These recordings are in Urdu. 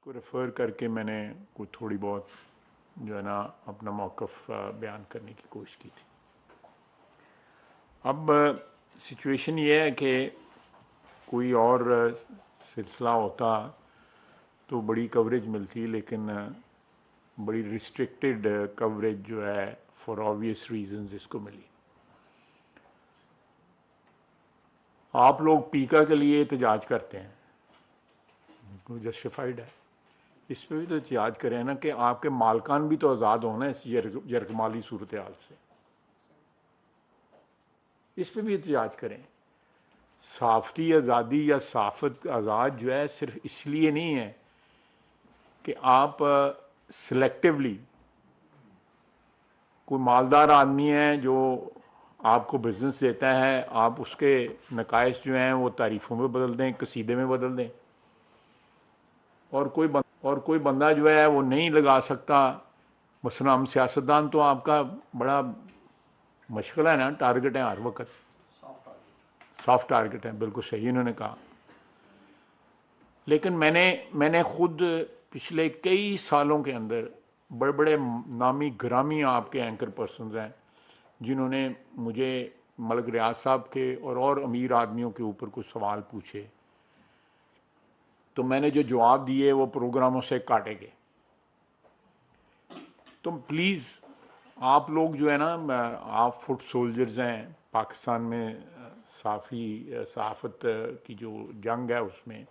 کو ریفر کر کے میں نے کوئی تھوڑی بہت جو ہے نا اپنا موقف بیان کرنے کی کوشش کی تھی. اب سچویشن یہ ہے کہ کوئی اور سلسلہ ہوتا تو بڑی کوریج ملتی، لیکن بڑی ریسٹرکٹیڈ کوریج جو ہے فار آبویس ریزنز اس کو ملی. آپ لوگ پیکا کے لیے احتجاج کرتے ہیں، جسٹیفائڈ ہے. اس پہ بھی تو احتجاج کریں نا کہ آپ کے مالکان بھی تو آزاد ہونا اس یرغمالی صورتحال سے. اس پہ بھی احتجاج کریں. صحافتی آزادی یا صحافت آزاد جو ہے صرف اس لیے نہیں ہے کہ آپ سلیکٹیولی کوئی مالدار آدمی ہے جو آپ کو بزنس دیتا ہے، آپ اس کے نقائص جو ہیں وہ تعریفوں میں بدل دیں، قصیدے میں بدل دیں، اور کوئی بندہ جو ہے وہ نہیں لگا سکتا. مثلا ہم سیاستدان تو آپ کا بڑا مشغلہ ہے نا، ٹارگٹ ہے ہر وقت، سافٹ ٹارگٹ ہے. بالکل صحیح انہوں نے کہا. لیکن میں نے خود پچھلے کئی سالوں کے اندر بڑے بڑے نامی گرامی آپ کے اینکر پرسنز ہیں جنہوں نے مجھے ملک ریاض صاحب کے اور امیر آدمیوں کے اوپر کچھ سوال پوچھے، تو میں نے جو جواب دیے وہ پروگراموں سے کاٹے گئے. تم پلیز آپ لوگ جو ہے نا، آپ فٹ سولجرز ہیں پاکستان میں، صحافت کی جو جنگ ہے اس میں،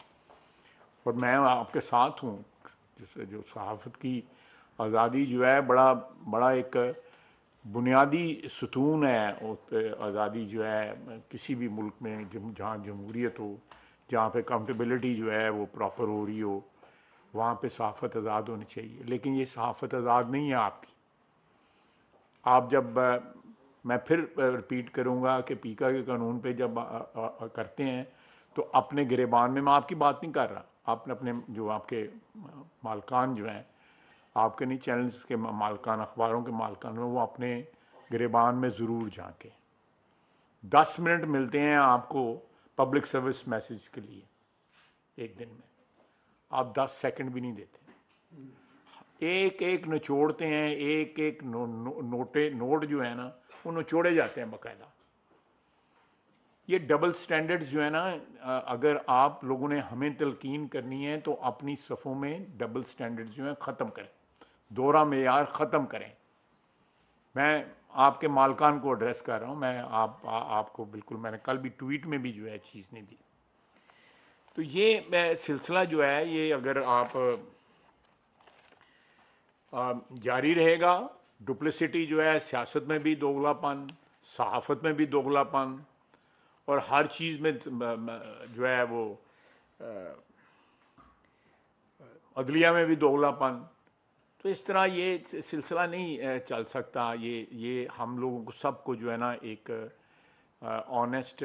اور میں آپ کے ساتھ ہوں. جو صحافت کی آزادی جو ہے بڑا ایک بنیادی ستون ہے. آزادی جو ہے کسی بھی ملک میں جہاں جمہوریت ہو، جہاں پہ اکاؤنٹیبلٹی جو ہے وہ پراپر ہو رہی ہو، وہاں پہ صحافت آزاد ہونی چاہیے. لیکن یہ صحافت آزاد نہیں ہے آپ کی. آپ جب میں پھر رپیٹ کروں گا کہ پیکا کے قانون پہ جب کرتے ہیں تو اپنے گریبان میں آپ کی بات نہیں کر رہا، آپ نے اپنے جو آپ کے مالکان جو ہیں، آپ کے نہیں چینلز کے مالکان، اخباروں کے مالکان میں، وہ اپنے گریبان میں ضرور جھانکیں. 10 منٹ ملتے ہیں آپ کو پبلک سروس میسج کے لیے ایک دن میں، آپ 10 سیکنڈ بھی نہیں دیتے. ایک ایک نچوڑتے ہیں، ایک ایک نوٹ جو ہے نا وہ نچوڑے جاتے ہیں باقاعدہ. یہ ڈبل سٹینڈرڈز جو ہے نا، اگر آپ لوگوں نے ہمیں تلقین کرنی ہے تو اپنی صفوں میں ڈبل سٹینڈرڈز جو ہیں ختم کریں، دوہرا معیار ختم کریں. میں آپ کے مالکان کو ایڈریس کر رہا ہوں. میں آپ کو بالکل، میں نے کل بھی ٹویٹ میں بھی جو ہے چیز نہیں دی. تو یہ سلسلہ جو ہے یہ اگر آپ جاری رہے گا، ڈپلسٹی جو ہے سیاست میں بھی دوغلا پن، صحافت میں بھی دوغلا پن، اور ہر چیز میں جو ہے وہ عدلیہ میں بھی دوغلا پن، تو اس طرح یہ سلسلہ نہیں چل سکتا. یہ ہم لوگوں کو سب کو جو ہے نا ایک آنیسٹ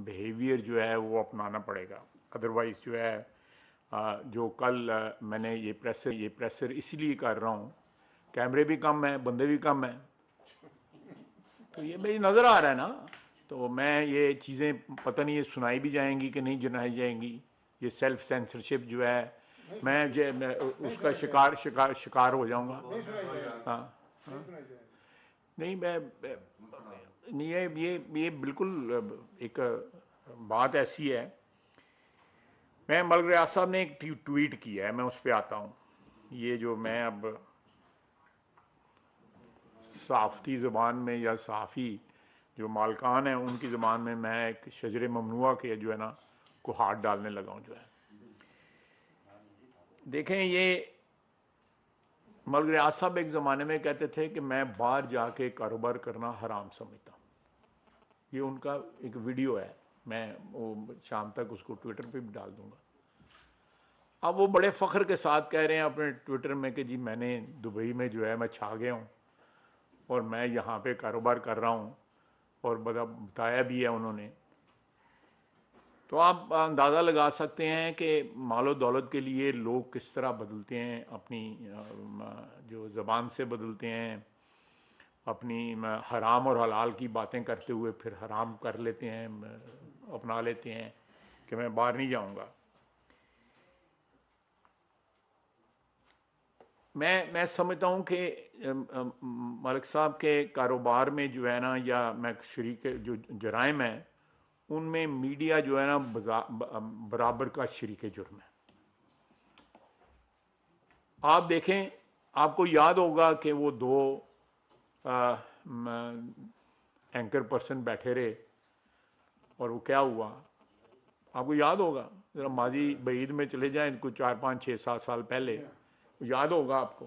بیہیویئر جو ہے وہ اپنانا پڑے گا. ادروائز جو ہے جو کل میں نے یہ پریسر اس لیے کر رہا ہوں، کیمرے بھی کم ہیں، بندے بھی کم ہیں، تو یہ میری نظر آ رہا ہے نا. تو میں یہ چیزیں پتہ نہیں یہ سنائی بھی جائیں گی کہ نہیں جنائی جائیں گی. یہ سیلف سینسرشپ جو ہے میں اس کا شکار ہو جاؤں گا. ہاں نہیں، یہ بالکل ایک بات ایسی ہے. میں ملک ریاض صاحب نے ایک ٹویٹ کیا ہے، میں اس پہ آتا ہوں. یہ جو میں اب صحافتی زبان میں یا صحافی جو مالکان ہیں ان کی زبان میں ایک شجر ممنوعہ کے جو ہے نا کو ہاتھ ڈالنے لگا ہوں. جو ہے دیکھیں، یہ ملک ریاض صاحب ایک زمانے میں کہتے تھے کہ میں باہر جا کے کاروبار کرنا حرام سمجھتا ہوں. یہ ان کا ایک ویڈیو ہے، میں وہ شام تک اس کو ٹویٹر پہ بھی ڈال دوں گا. اب وہ بڑے فخر کے ساتھ کہہ رہے ہیں اپنے ٹویٹر میں کہ جی میں نے دبئی میں جو ہے میں چھا گیا ہوں اور میں یہاں پہ کاروبار کر رہا ہوں، اور بتایا بھی ہے انہوں نے. تو آپ اندازہ لگا سکتے ہیں کہ مال و دولت کے لیے لوگ کس طرح بدلتے ہیں، اپنی جو زبان سے بدلتے ہیں، اپنی حرام اور حلال کی باتیں کرتے ہوئے پھر حرام کر لیتے ہیں، اپنا لیتے ہیں کہ میں باہر نہیں جاؤں گا. میں سمجھتا ہوں کہ ملک صاحب کے کاروبار میں جو ہے نا، یا میں شریک جو جرائم ہیں ان میں میڈیا جو ہے نا برابر کا شریک جرم ہے. آپ دیکھیں، آپ کو یاد ہوگا کہ وہ دو اینکر پرسن بیٹھے رہے اور وہ کیا ہوا آپ کو یاد ہوگا. ذرا ماضی بعید میں چلے جائیں، کوئی 4 5 6 7 سال پہلے یاد ہوگا آپ کو.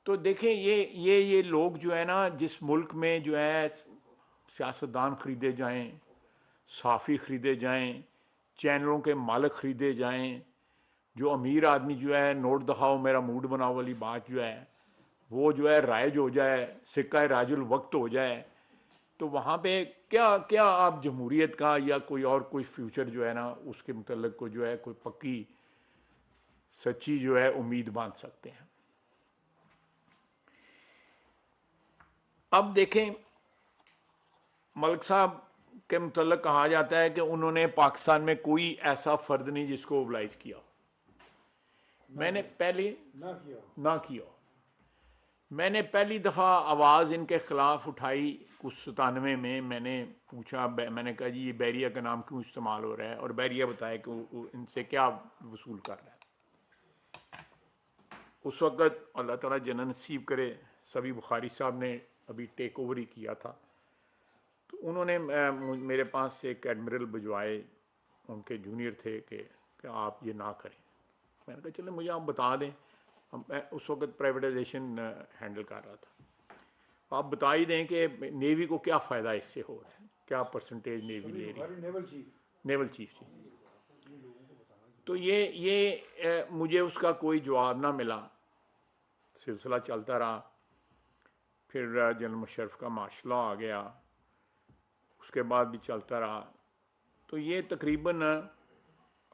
تو دیکھیں یہ لوگ جو ہے نا، جس ملک میں جو ہے سیاستدان خریدے جائیں، صحافی خریدے جائیں، چینلوں کے مالک خریدے جائیں، جو امیر آدمی جو ہے نوٹ دکھاؤ میرا موڈ بناؤ والی بات جو ہے وہ جو ہے رائج ہو جائے، سکہ راج الوقت ہو جائے، تو وہاں پہ کیا آپ جمہوریت کا یا کوئی فیوچر جو ہے نا اس کے متعلق کو جو ہے کوئی پکی سچی جو ہے امید باندھ سکتے ہیں. اب دیکھیں، ملک صاحب کے متعلق کہا جاتا ہے کہ انہوں نے پاکستان میں کوئی ایسا فرد نہیں جس کو اوبلائز کیا. میں نے پہلی نہ کیا میں نے پہلی دفعہ آواز ان کے خلاف اٹھائی کچھ 97 میں. میں نے پوچھا، میں نے کہا جی یہ بیریا کا نام کیوں استعمال ہو رہا ہے، اور بیریا بتایا کہ ان سے کیا وصول کر رہا ہے. اس وقت اللہ تعالیٰ جنت نصیب کرے سبھی بخاری صاحب نے ابھی ٹیک اوور ہی کیا تھا، تو انہوں نے میرے پاس سے ایک ایڈمرل بھجوائے، ان کے جونیئر تھے، کہ آپ یہ نہ کریں. میں نے کہا چلیں مجھے آپ بتا دیں. میں اس وقت پرائیویٹائزیشن ہینڈل کر رہا تھا. آپ بتا ہی دیں کہ نیوی کو کیا فائدہ اس سے ہو رہا ہے، کیا پرسنٹیج نیوی لے رہی ہے. نیول چیف جی. تو یہ مجھے اس کا کوئی جواب نہ ملا. سلسلہ چلتا رہا. پھر جنرل مشرف کا مارشل لاء آ گیا، اس کے بعد بھی چلتا رہا. تو یہ تقریباً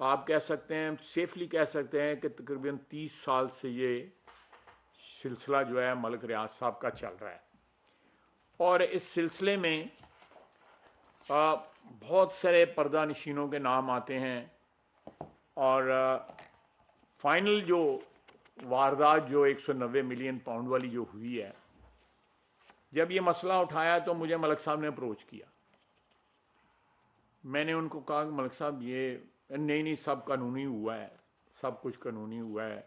آپ کہہ سکتے ہیں، سیفلی کہہ سکتے ہیں کہ تقریباً 30 سال سے یہ سلسلہ جو ہے ملک ریاض صاحب کا چل رہا ہے. اور اس سلسلے میں بہت سارے پردہ نشینوں کے نام آتے ہیں، اور فائنل جو واردات جو 190 ملین پاؤنڈ والی جو ہوئی ہے، جب یہ مسئلہ اٹھایا تو مجھے ملک صاحب نے اپروچ کیا. میں نے ان کو کہا کہ ملک صاحب یہ نہیں سب قانونی ہوا ہے، سب کچھ قانونی ہوا ہے،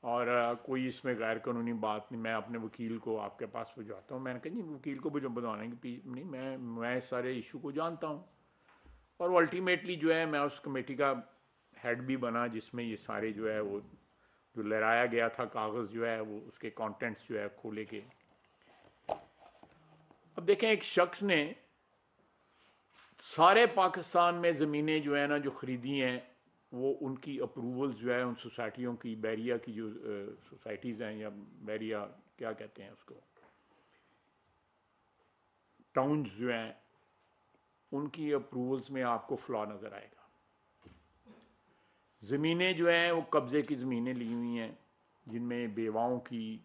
اور کوئی اس میں غیر قانونی بات نہیں. میں اپنے وکیل کو آپ کے پاس بھجواتا ہوں. میں نے کہا جی وکیل کو بھجوانے کی نہیں، میں اس سارے ایشو کو جانتا ہوں. اور وہ الٹیمیٹلی جو ہے میں اس کمیٹی کا ہیڈ بھی بنا جس میں یہ سارے جو ہے وہ جو لہرایا گیا تھا کاغذ جو ہے وہ اس کے کانٹینٹس جو ہے کھولے کے. اب دیکھیں، ایک شخص نے سارے پاکستان میں زمینیں جو ہیں نا جو خریدی ہیں، وہ ان کی اپروول جو ہے ان سوسائٹیوں کی، بیریا کی جو سوسائٹیز ہیں، یا بیریا کیا کہتے ہیں اس کو، ٹاؤنز جو ہیں، ان کی اپروولز میں آپ کو فلا نظر آئے گا. زمینیں جو ہیں وہ قبضے کی زمینیں لی ہوئی ہیں، جن میں بیواؤں کی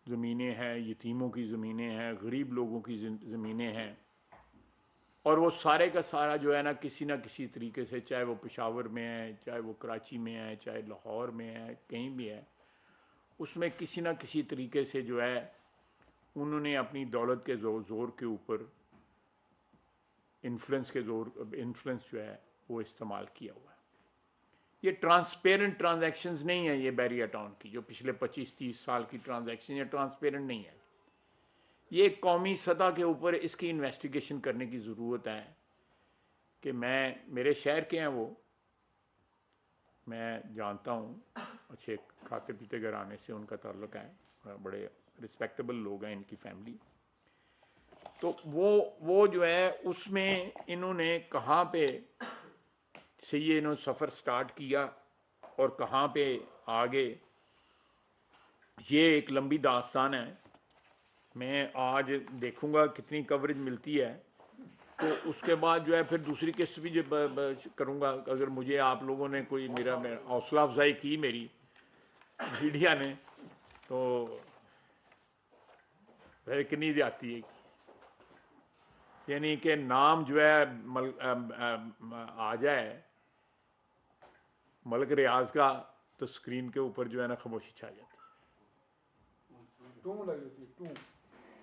زمینیں ہیں، یتیموں کی زمینیں ہیں، غریب لوگوں کی زمینیں ہیں. اور وہ سارے کا سارا جو ہے نا کسی نہ کسی طریقے سے، چاہے وہ پشاور میں ہے، چاہے وہ کراچی میں ہے، چاہے لاہور میں ہے، کہیں بھی ہے، اس میں کسی نہ کسی طریقے سے جو ہے انہوں نے اپنی دولت کے زور کے اوپر انفلوئنس جو ہے وہ استعمال کیا ہوا ہے. یہ ٹرانسپیرنٹ ٹرانزیکشنز نہیں ہیں. یہ بیریا ٹاؤن کی جو پچھلے 25-30 سال کی ٹرانزیکشن، یہ ٹرانسپیرنٹ نہیں ہے. یہ قومی سطح کے اوپر اس کی انویسٹیگیشن کرنے کی ضرورت ہے. کہ میرے شہر کے ہیں وہ، میں جانتا ہوں، اچھے کھاتے پیتے گھرانے سے ان کا تعلق ہے، بڑے رسپیکٹیبل لوگ ہیں ان کی فیملی. تو وہ جو ہے اس میں انہوں نے کہاں پہ سے یہ انہوں نے سفر سٹارٹ کیا اور کہاں پہ آگے، یہ ایک لمبی داستان ہے. میں آج دیکھوں گا کتنی کوریج ملتی ہے، تو اس کے بعد جو ہے پھر دوسری قسط بھی کروں گا. اگر مجھے آپ لوگوں نے کوئی میرا حوصلہ افزائی کی میری میڈیا نے، تو کنی جاتی ہے، یعنی کہ نام جو ہے آ جائے ملک ریاض کا، تو اسکرین کے اوپر جو ہے نا خاموشی چھا جاتی ہے، ٹون لگ جاتی ہے،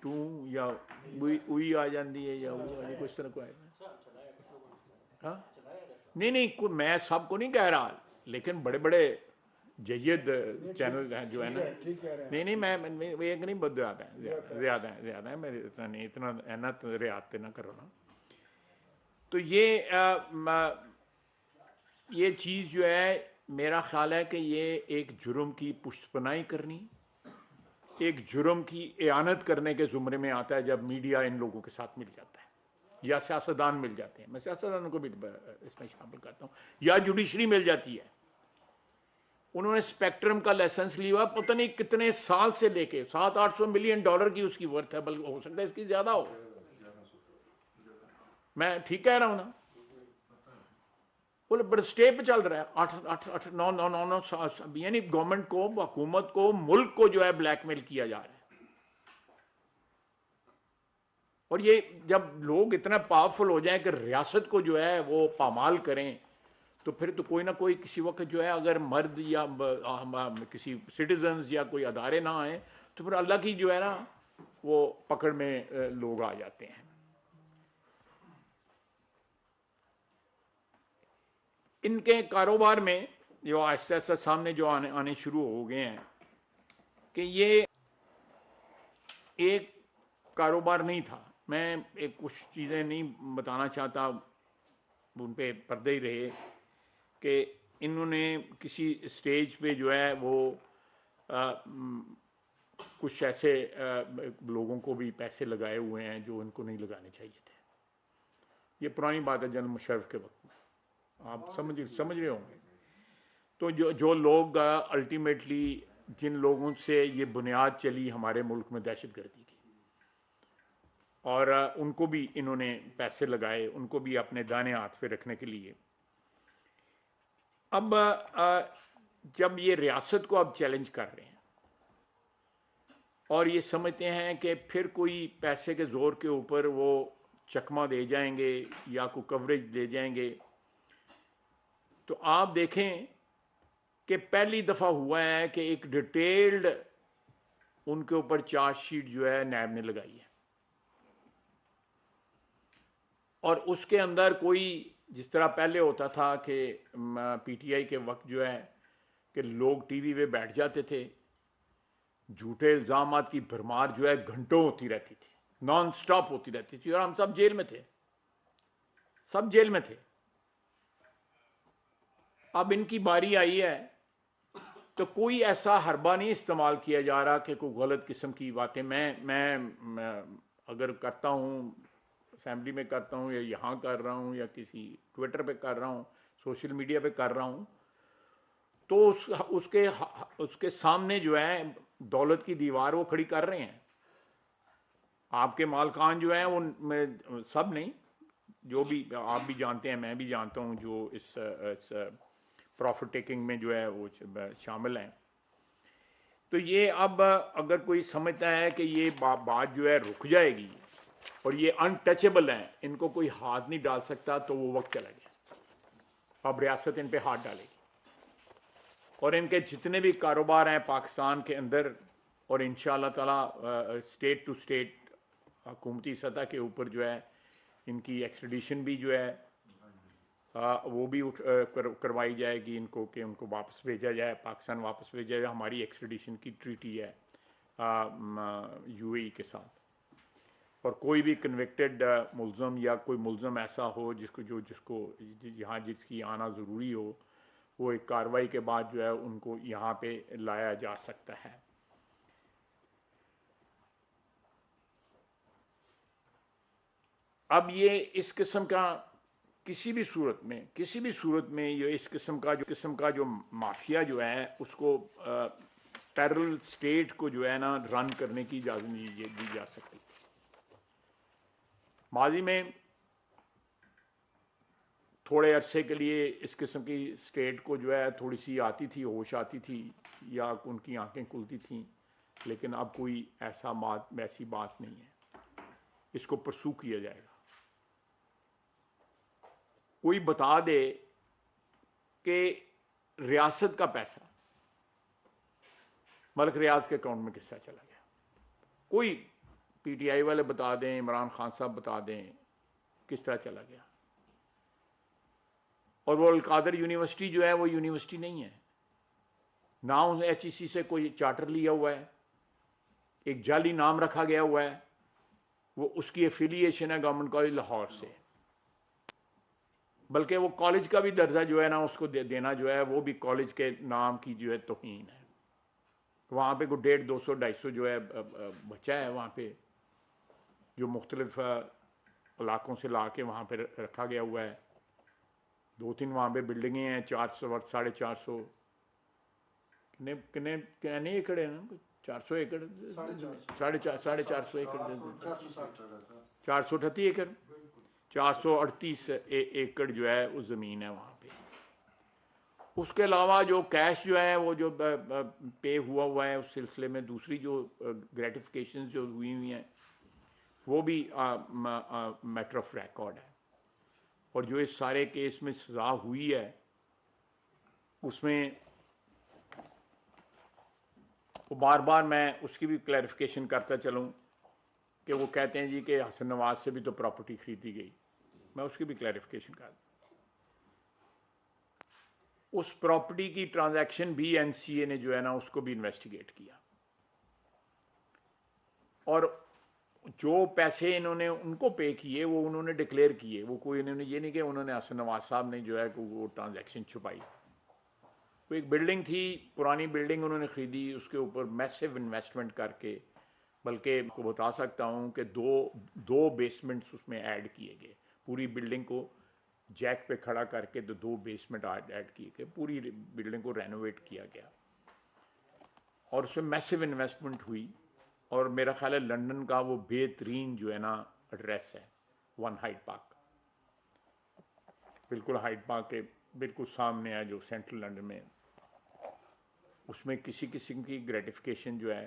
ٹوں یا اوئی آ جاتی ہے، یا وہ آ کچھ طرح کو آئے گا. ہاں نہیں نہیں، میں سب کو نہیں کہہ رہا، لیکن بڑے بڑے جید چینل ہیں جو ہے نا. ٹھیک کہہ رہے ہیں. نہیں نہیں، میں ایک نہیں، بہت زیادہ ہے، زیادہ ہے، میرے اتنا نہیں، اتنا اینا ریاض نہ کرو نا. تو یہ چیز جو ہے، میرا خیال ہے کہ یہ ایک جرم کی پشت پناہی کرنی، ایک جرم کی اعانت کرنے کے زمرے میں آتا ہے جب میڈیا ان لوگوں کے ساتھ مل جاتا ہے، یا سیاستدان مل جاتے ہیں. میں سیاستدانوں کو بھی اس میں شامل کرتا ہوں، یا جوڈیشری مل جاتی ہے. انہوں نے اسپیکٹرم کا لائسنس لیا، پتہ نہیں کتنے سال سے لے کے $700-800 ملین کی اس کی ورتھ ہے، بلکہ ہو سکتا ہے اس کی زیادہ ہو. میں ٹھیک کہہ رہا ہوں نا؟ بولے بڑے اسٹے پہ چل رہا ہے، 8-9 یعنی گورنمنٹ کو، حکومت کو، ملک کو جو ہے بلیک میل کیا جا رہا ہے. اور یہ جب لوگ اتنا پاورفل ہو جائیں کہ ریاست کو جو ہے وہ پامال کریں، تو پھر تو کوئی نہ کوئی کسی وقت جو ہے، اگر مرد یا کسی سٹیزنز یا کوئی ادارے نہ آئیں تو پھر اللہ کی جو ہے نا وہ پکڑ میں لوگ آ جاتے ہیں. ان کے کاروبار میں جو آہستہ آہستہ سامنے جو آنے شروع ہو گئے ہیں کہ یہ ایک کاروبار نہیں تھا. میں ایک کچھ چیزیں نہیں بتانا چاہتا، ان پہ پردے ہی رہے، کہ انہوں نے کسی اسٹیج پہ جو ہے وہ کچھ ایسے لوگوں کو بھی پیسے لگائے ہوئے ہیں جو ان کو نہیں لگانے چاہیے تھے. یہ پرانی بات ہے جنرل مشرف کے وقت میں، آپ سمجھ رہے ہوں گے. تو جو لوگ الٹیمیٹلی، جن لوگوں سے یہ بنیاد چلی ہمارے ملک میں دہشت گردی کی، اور ان کو بھی انہوں نے پیسے لگائے، ان کو بھی اپنے دانے ہاتھ پہ رکھنے کے لیے. اب جب یہ ریاست کو اب چیلنج کر رہے ہیں اور یہ سمجھتے ہیں کہ پھر کوئی پیسے کے زور کے اوپر وہ چکمہ دے جائیں گے یا کوئی کوریج دے جائیں گے، تو آپ دیکھیں کہ پہلی دفعہ ہوا ہے کہ ایک ڈیٹیلڈ ان کے اوپر چارج شیٹ جو ہے نیب نے لگائی ہے، اور اس کے اندر کوئی، جس طرح پہلے ہوتا تھا کہ پی ٹی آئی کے وقت جو ہے کہ لوگ ٹی وی پہ بیٹھ جاتے تھے، جھوٹے الزامات کی بھرمار جو ہے گھنٹوں ہوتی رہتی تھی، نان سٹاپ ہوتی رہتی تھی، اور ہم سب جیل میں تھے، سب جیل میں تھے. اب ان کی باری آئی ہے تو کوئی ایسا حربہ نہیں استعمال کیا جا رہا کہ کوئی غلط قسم کی باتیں میں اگر کرتا ہوں، اسمبلی میں کرتا ہوں، یا یہاں کر رہا ہوں، یا کسی ٹویٹر پہ کر رہا ہوں، سوشل میڈیا پہ کر رہا ہوں، تو اس کے سامنے جو ہے دولت کی دیوار وہ کھڑی کر رہے ہیں. آپ کے مالکان جو ہیں ان میں سب نہیں، جو بھی آپ بھی جانتے ہیں، میں بھی جانتا ہوں، جو اس پروفٹ ٹیکنگ میں جو ہے وہ شامل ہیں. تو یہ اب اگر کوئی سمجھتا ہے کہ یہ بات جو ہے رک جائے گی اور یہ انٹچیبل ہیں، ان کو کوئی ہاتھ نہیں ڈال سکتا، تو وہ وقت چلا گیا. اب ریاست ان پہ ہاتھ ڈالے گی، اور ان کے جتنے بھی کاروبار ہیں پاکستان کے اندر، اور انشاءاللہ تعالی اسٹیٹ ٹو اسٹیٹ، حکومتی سطح کے اوپر جو ہے ان کی ایکسٹریڈیشن بھی جو ہے وہ بھی کروائی جائے گی ان کو، کہ ان کو واپس بھیجا جائے، پاکستان واپس بھیجا جائے. ہماری ایکسٹریڈیشن کی ٹریٹی ہے یو اے ای کے ساتھ، اور کوئی بھی کنوکٹڈ ملزم یا کوئی ملزم ایسا ہو جس کو یہاں جس کی آنا ضروری ہو، وہ ایک کارروائی کے بعد جو ہے ان کو یہاں پہ لایا جا سکتا ہے. اب یہ اس قسم کا کسی بھی صورت میں یہ اس قسم کا جو مافیا جو ہے، اس کو پیرل اسٹیٹ کو جو ہے نا رن کرنے کی اجازت نہیں دی جا سکتی. ماضی میں تھوڑے عرصے کے لیے اس قسم کی اسٹیٹ کو جو ہے تھوڑی سی آتی تھی، ہوش آتی تھی، یا ان کی آنکھیں کھلتی تھیں، لیکن اب کوئی ایسی بات نہیں ہے. اس کو پرسو کیا جائے گا. کوئی بتا دے کہ ریاست کا پیسہ ملک ریاض کے اکاؤنٹ میں کس طرح چلا گیا؟ کوئی پی ٹی آئی والے بتا دیں، عمران خان صاحب بتا دیں کس طرح چلا گیا. اور وہ القادر یونیورسٹی جو ہے وہ یونیورسٹی نہیں ہے، نہ اس ایچ ای سی سے کوئی چارٹر لیا ہوا ہے، ایک جعلی نام رکھا گیا ہوا ہے. وہ اس کی ایفیلیشن ہے گورنمنٹ کالج لاہور سے، بلکہ وہ کالج کا بھی درجہ جو ہے نا اس کو دینا جو ہے وہ بھی کالج کے نام کی جو ہے توہین ہے. وہاں پہ کوئی 150 200 250 جو ہے بچہ ہے وہاں پہ جو مختلف علاقوں سے لا کے وہاں پہ رکھا گیا ہوا ہے. 2-3 وہاں پہ بلڈنگیں ہیں، 400 اور 450 کتنے ایکڑ ہے نا، 400 ایکڑ، 450 ایکڑ، 438 ایکڑ، 438 ایکڑ جو ہے وہ زمین ہے وہاں پہ. اس کے علاوہ جو کیش جو ہے وہ جو پے ہوا ہے اس سلسلے میں دوسری جو گریٹیفیکیشنز جو ہوئی ہیں وہ بھی میٹر آف ریکارڈ ہے. اور جو اس سارے کیس میں سزا ہوئی ہے اس میں بار بار میں اس کی بھی کلیریفیکیشن کرتا چلوں کہ وہ کہتے ہیں جی کہ حسن نواز سے بھی تو پراپرٹی خریدی گئی. میں اس کی بھی کلیریفیکیشن کرتا. اس پراپرٹی کی ٹرانزیکشن بھی این سی اے نے جو ہے نا اس کو بھی انویسٹیگیٹ کیا، اور جو پیسے انہوں نے ان کو پے کیے وہ انہوں نے ڈکلیئر کیے. وہ کوئی انہوں نے یہ نہیں کہ انہوں نے حسن نواز صاحب نے جو ہے وہ ٹرانزیکشن چھپائی. وہ ایک بلڈنگ تھی، پرانی بلڈنگ انہوں نے خریدی، اس کے اوپر میسو انویسٹمنٹ کر کے، بلکہ کو بتا سکتا ہوں کہ دو بیسمنٹس اس میں ایڈ کیے گئے. پوری بلڈنگ کو جیک پہ کھڑا کر کے 2 بیسمنٹ ایڈ کیے گئے، پوری بلڈنگ کو رینوویٹ کیا گیا اور اس میں میسو انویسٹمنٹ ہوئی. اور میرا خیال ہے لنڈن کا وہ بہترین جو ہے نا ایڈریس ہے 1 ہائیڈ پارک، بالکل ہائیڈ پارک کے بالکل سامنے ہے جو سینٹرل لنڈن میں. اس میں کسی قسم کی گریٹیفیکیشن جو ہے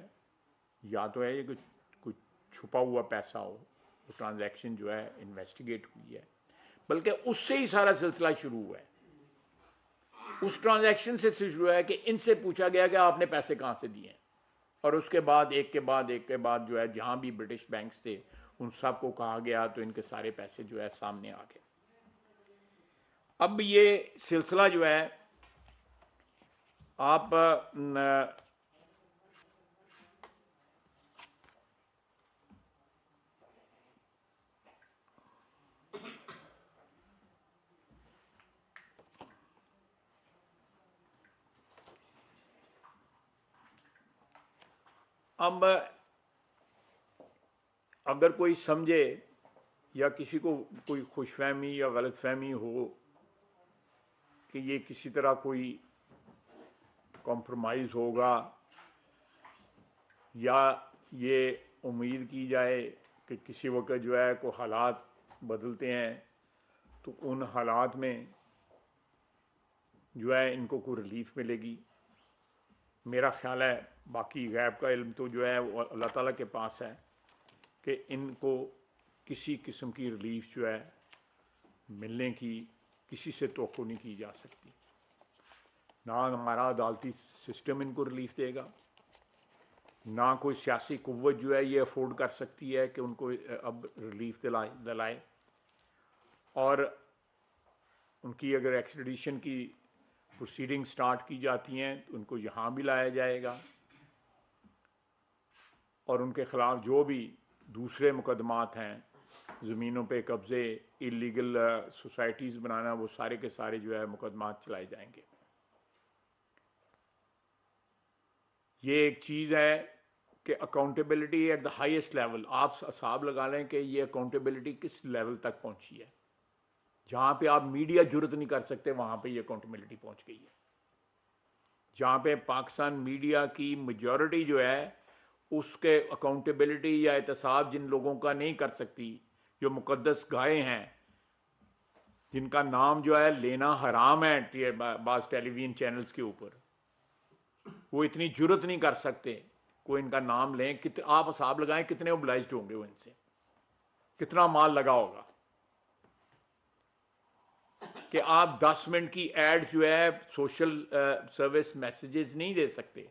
یا تو ہے یہ کوئی چھپا ہوا پیسہ ہو، وہ ٹرانزیکشن جو ہے انویسٹیگیٹ ہوئی ہے، بلکہ اس سے ہی سارا سلسلہ شروع ہوا ہے. اس ٹرانزیکشن سے شروع ہے کہ ان سے پوچھا گیا کہ آپ نے پیسے کہاں سے دیے ہیں، اور اس کے بعد ایک کے بعد جو ہے جہاں بھی برٹش بینکس تھے ان سب کو کہا گیا تو ان کے سارے پیسے جو ہے سامنے آ گئے. اب یہ سلسلہ جو ہے آپ اب اگر کوئی سمجھے یا کسی کو کوئی خوش فہمی یا غلط فہمی ہو کہ یہ کسی طرح کوئی کمپرومائز ہوگا یا یہ امید کی جائے کہ کسی وقت جو ہے کوئی حالات بدلتے ہیں تو ان حالات میں جو ہے ان کو کوئی ریلیف ملے گی، میرا خیال ہے باقی غیب کا علم تو جو ہے وہ اللہ تعالیٰ کے پاس ہے کہ ان کو کسی قسم کی ریلیف جو ہے ملنے کی کسی سے توقع نہیں کی جا سکتی. نہ ہمارا عدالتی سسٹم ان کو ریلیف دے گا، نہ کوئی سیاسی قوت جو ہے یہ افورڈ کر سکتی ہے کہ ان کو اب ریلیف دلائے. اور ان کی اگر ایکسٹریڈیشن کی پروسیڈنگ سٹارٹ کی جاتی ہیں تو ان کو یہاں بھی لایا جائے گا، اور ان کے خلاف جو بھی دوسرے مقدمات ہیں، زمینوں پہ قبضے، اللیگل سوسائٹیز بنانا، وہ سارے کے سارے جو ہے مقدمات چلائے جائیں گے. یہ ایک چیز ہے کہ accountability at the highest level, آپ حساب لگا لیں کہ یہ اکاؤنٹیبلٹی کس لیول تک پہنچی ہے. جہاں پہ آپ میڈیا جرت نہیں کر سکتے وہاں پہ یہ اکاؤنٹیبلٹی پہنچ گئی ہے. جہاں پہ پاکستان میڈیا کی میجورٹی جو ہے اس کے اکاؤنٹیبلٹی یا احتساب جن لوگوں کا نہیں کر سکتی، جو مقدس گائے ہیں، جن کا نام جو ہے لینا حرام ہے بعض ٹیلی ویژن چینلز کے اوپر، وہ اتنی جرت نہیں کر سکتے کوئی ان کا نام لیں. آپ حساب لگائیں کتنے اوبلائزڈ ہوں گے وہ ان سے، کتنا مال لگا ہوگا کہ آپ 10 منٹ کی ایڈ جو ہے سوشل سروس میسیجز نہیں دے سکتے.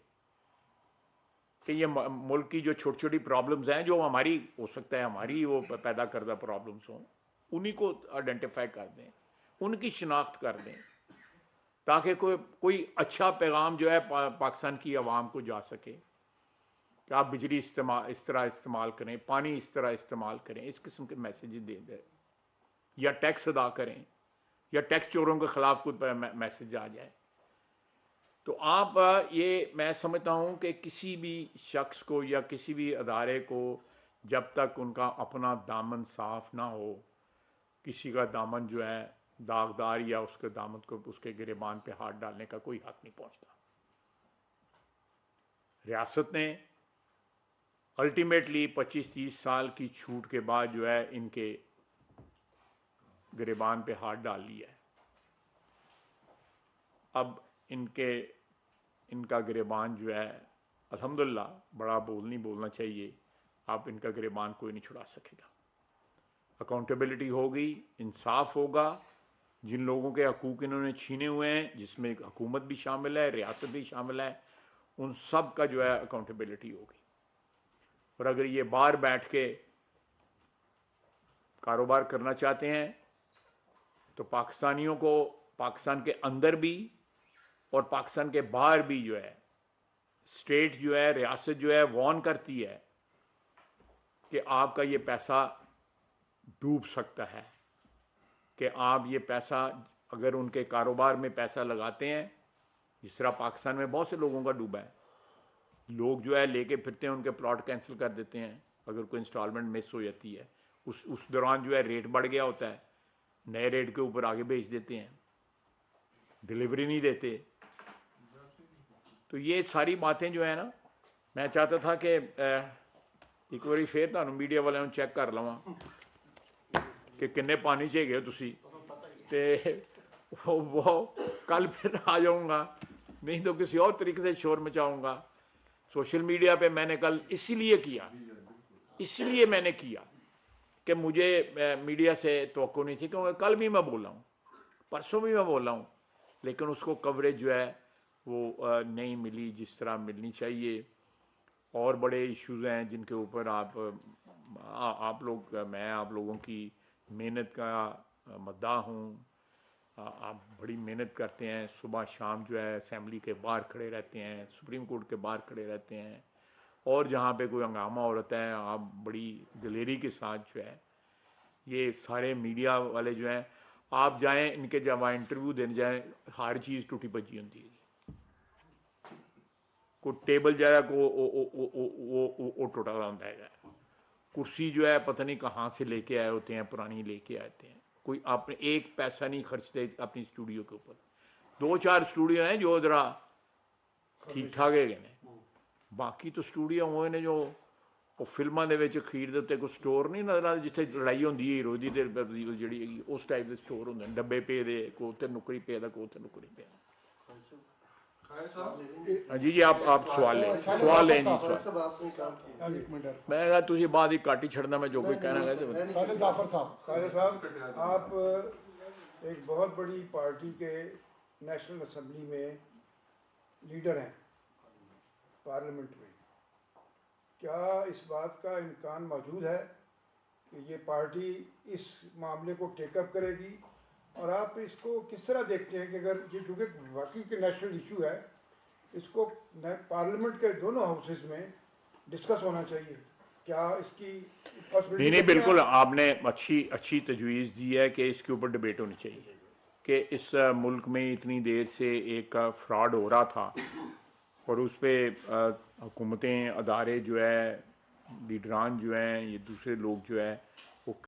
کہ یہ ملک کی جو چھوٹی چھوٹی پرابلمز ہیں جو ہماری ہو سکتا ہے ہماری وہ پیدا کردہ پرابلمز ہوں، انہی کو آئیڈینٹیفائی کر دیں، ان کی شناخت کر دیں، تاکہ کوئی اچھا پیغام جو ہے پاکستان کی عوام کو جا سکے کہ آپ بجلی اس طرح استعمال کریں، پانی اس طرح استعمال کریں، اس قسم کے میسیجز دے دیں، یا ٹیکس ادا کریں، یا ٹیکس چوروں کے خلاف کوئی میسیج آ جائے. تو آپ یہ میں سمجھتا ہوں کہ کسی بھی شخص کو یا کسی بھی ادارے کو جب تک ان کا اپنا دامن صاف نہ ہو، کسی کا دامن جو ہے داغدار یا اس کے دامن کو اس کے گریبان پہ ہاتھ ڈالنے کا کوئی حق نہیں پہنچتا. ریاست نے الٹیمیٹلی 25-30 سال کی چھوٹ کے بعد جو ہے ان کے گریبان پہ ہاتھ ڈال لیا ہے. اب ان کا گریبان جو ہے الحمدللہ بڑا نہیں بولنا چاہیے، آپ ان کا گریبان کوئی نہیں چھڑا سکے گا. اکاؤنٹیبلٹی ہوگی، انصاف ہوگا. جن لوگوں کے حقوق انہوں نے چھینے ہوئے ہیں، جس میں حکومت بھی شامل ہے، ریاست بھی شامل ہے، ان سب کا جو ہے اکاؤنٹیبلٹی ہوگی. اور اگر یہ باہر بیٹھ کے کاروبار کرنا چاہتے ہیں تو پاکستانیوں کو پاکستان کے اندر بھی اور پاکستان کے باہر بھی جو ہے اسٹیٹ جو ہے، ریاست جو ہے وارن کرتی ہے کہ آپ کا یہ پیسہ ڈوب سکتا ہے، کہ آپ یہ پیسہ اگر ان کے کاروبار میں پیسہ لگاتے ہیں، جس طرح پاکستان میں بہت سے لوگوں کا ڈوبا ہے، لوگ جو ہے لے کے پھرتے ہیں، ان کے پلاٹ کینسل کر دیتے ہیں اگر کوئی انسٹالمنٹ مس ہو جاتی ہے، اس دوران جو ہے ریٹ بڑھ گیا ہوتا ہے، نئے ریٹ کے اوپر آگے بھیج دیتے ہیں، ڈیلیوری نہیں دیتے. تو یہ ساری باتیں جو ہے نا، میں چاہتا تھا کہ ایک باری پھر تمہیں میڈیا والوں چیک کر لواں کہ کنے پانی چ گئے تسی، تے وہ کل پھر آ جاؤں گا، نہیں تو کسی اور طریقے سے شور مچاؤں گا. سوشل میڈیا پہ میں نے کل اسی لیے میں نے کیا کہ مجھے میڈیا سے توقع نہیں تھی، کیونکہ کل بھی میں بولا ہوں، پرسوں بھی میں بولا ہوں، لیکن اس کو کوریج جو ہے وہ نہیں ملی جس طرح ملنی چاہیے. اور بڑے ایشوز ہیں جن کے اوپر آپ لوگوں کی محنت کا مداح ہوں. آپ بڑی محنت کرتے ہیں، صبح شام جو ہے اسمبلی کے باہر کھڑے رہتے ہیں، سپریم کورٹ کے باہر کھڑے رہتے ہیں، اور جہاں پہ کوئی ہنگامہ ہو رہتا ہے آپ بڑی دلیری کے ساتھ جو ہے. یہ سارے میڈیا والے جو ہیں، آپ جائیں ان کے جب انٹرویو دینے جائیں، ہر چیز ٹوٹی بجی ہوتی ہے. کوئی ٹیبل جو ہے وہ ٹوٹا ہوا ہوتا ہے، کرسی جو ہے پتہ نہیں کہاں سے لے کے آئے ہوتے ہیں، پرانی لے کے آتے ہیں. کوئی آپ نے ایک پیسہ نہیں خرچتے اپنی اسٹوڈیو کے اوپر. 2-4 اسٹوڈیو ہیں جو ذرا ٹھیک ٹھاک ہے گئے ہیں، باقی تو اسٹوڈیو ہوئے نے جو وہ فلموں کے اخیر کے اتنے کوئی سٹور نہیں نظر آتا جتنے لڑائی ہوتی ہے ہیرو دی جی اس ٹائپ کے سٹور ہوتے ہیں، ڈبے پے دے کو اتنے نکری پے دا کو اتنے نکری پے. جی آپ سوال لیں جی. سوال میں کہا تھی بعد ہی کاٹ ہی چھڑنا، میں جو کوئی کہنا ہے. ظافر صاحب آپ ایک بہت بڑی پارٹی کے نیشنل اسمبلی میں لیڈر ہیں، پارلیمنٹ میں. کیا اس بات کا امکان موجود ہے کہ یہ پارٹی اس معاملے کو ٹیک اپ کرے گی، اور آپ اس کو کس طرح دیکھتے ہیں کہ اگر یہ چونکہ واقعی کہ نیشنل ایشو ہے، اس کو پارلیمنٹ کے دونوں ہاؤسز میں ڈسکس ہونا چاہیے؟ کیا اس کی نہیں بالکل آپ نے اچھی تجویز دی ہے کہ اس کے اوپر ڈبیٹ ہونی چاہیے کہ اس ملک میں اتنی دیر سے ایک فراڈ ہو رہا تھا، اور اس پہ حکومتیں، ادارے جو ہے، لیڈران جو ہیں، یہ دوسرے لوگ جو ہے